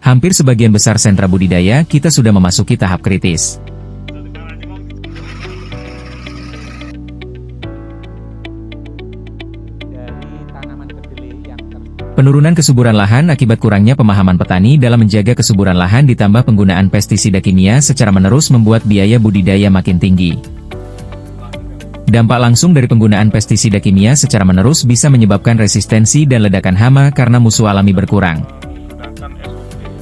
Hampir sebagian besar sentra budidaya kita sudah memasuki tahap kritis. Penurunan kesuburan lahan akibat kurangnya pemahaman petani dalam menjaga kesuburan lahan ditambah penggunaan pestisida kimia secara menerus membuat biaya budidaya makin tinggi. Dampak langsung dari penggunaan pestisida kimia secara menerus bisa menyebabkan resistensi dan ledakan hama karena musuh alami berkurang.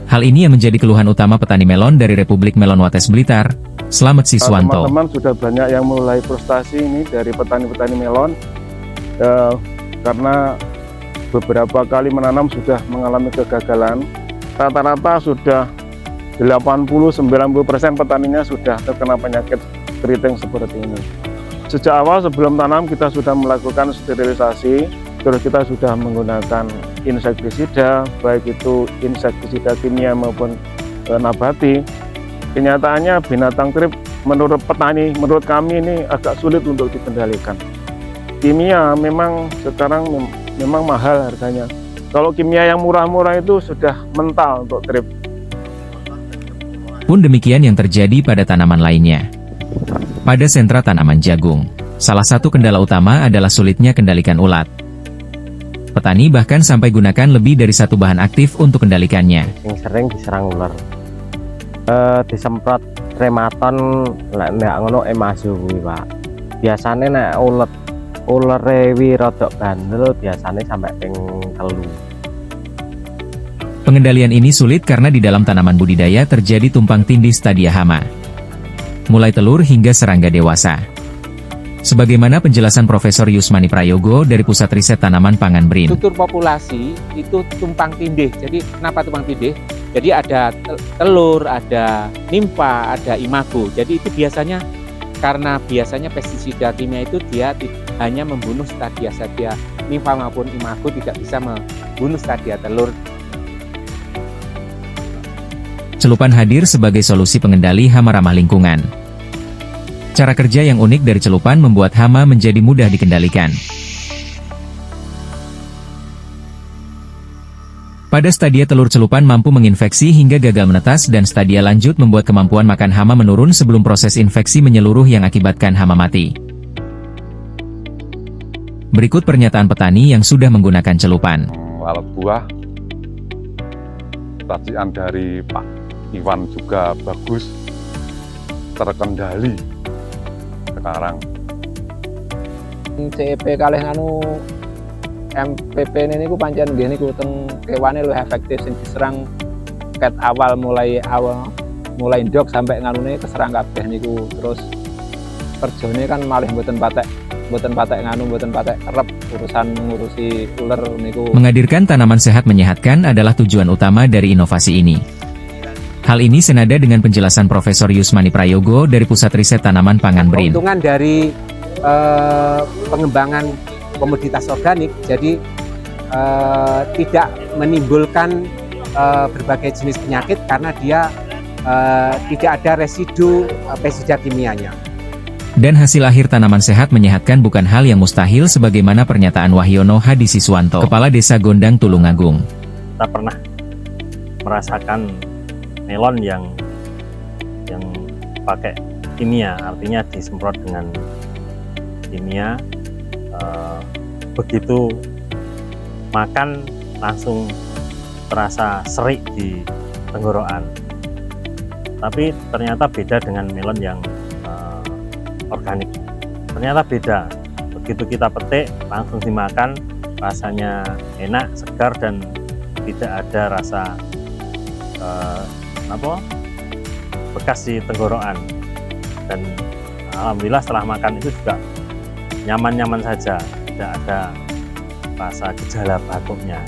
Hal ini yang menjadi keluhan utama petani melon dari Republik Melon Wates Blitar. Slamet Siswanto. Teman-teman sudah banyak yang mulai frustasi ini dari petani-petani melon karena beberapa kali menanam sudah mengalami kegagalan. Rata-rata sudah 80-90% petaninya sudah terkena penyakit keriting seperti ini. Sejak awal sebelum tanam kita sudah melakukan sterilisasi, terus kita sudah menggunakan insektisida, baik itu insektisida kimia maupun nabati. Kenyataannya binatang trip menurut petani, menurut kami ini agak sulit untuk dikendalikan. Kimia memang sekarang memang mahal harganya. Kalau kimia yang murah-murah itu sudah mental untuk trip. Pun demikian yang terjadi pada tanaman lainnya. Pada sentra tanaman jagung, salah satu kendala utama adalah sulitnya kendalikan ulat. Petani bahkan sampai gunakan lebih dari satu bahan aktif untuk kendalikannya. Yang sering diserang ular, disemprot rematon, nggak ngono emasu kuwi Pak. Biasanya nek ular rewi rodok bandel biasanya sampai ping 3. Pengendalian ini sulit karena di dalam tanaman budidaya terjadi tumpang tindih stadia hama, mulai telur hingga serangga dewasa. Sebagaimana penjelasan Profesor Yusmani Prayogo dari Pusat Riset Tanaman Pangan BRIN. Struktur populasi itu tumpang tindih. Jadi kenapa tumpang tindih? Jadi ada telur, ada nimfa, ada imago. Jadi itu biasanya karena biasanya pestisida kimia itu dia hanya membunuh stadia-stadia nimfa maupun imago, tidak bisa membunuh stadia telur. Celupan hadir sebagai solusi pengendali hama ramah lingkungan. Cara kerja yang unik dari celupan membuat hama menjadi mudah dikendalikan. Pada stadia telur celupan mampu menginfeksi hingga gagal menetas dan stadia lanjut membuat kemampuan makan hama menurun sebelum proses infeksi menyeluruh yang akibatkan hama mati. Berikut pernyataan petani yang sudah menggunakan celupan. Alat buah, racikan dari Pak Iwan juga bagus, terkendali sekarang. CEP kalih anu MPP ini ku pancen nggih niku teng kewane luwih efektif sing diserang ket awal mulai ndok sampai nganune keserang kabeh niku. Terus kerjane kan malih mboten patek nganu, mboten patek kerep urusan ngurusi uler niku. Menghadirkan tanaman sehat menyehatkan adalah tujuan utama dari inovasi ini. Hal ini senada dengan penjelasan Profesor Yusmani Prayogo dari Pusat Riset Tanaman Pangan BRIN. Keuntungan dari pengembangan komoditas organik, jadi tidak menimbulkan berbagai jenis penyakit karena dia tidak ada residu pestisida kimianya. Dan hasil akhir tanaman sehat menyehatkan bukan hal yang mustahil sebagaimana pernyataan Wahyono Hadi Siswanto, Kepala Desa Gondang Tulungagung. Kita pernah merasakan melon yang pakai kimia, artinya disemprot dengan kimia, begitu makan langsung terasa serik di tenggorokan. Tapi ternyata beda dengan melon yang organik. Ternyata beda. Begitu kita petik langsung dimakan, rasanya enak, segar dan tidak ada rasa bekas di tenggorokan. Dan alhamdulillah setelah makan itu juga nyaman-nyaman saja, tidak ada rasa gejala batuknya.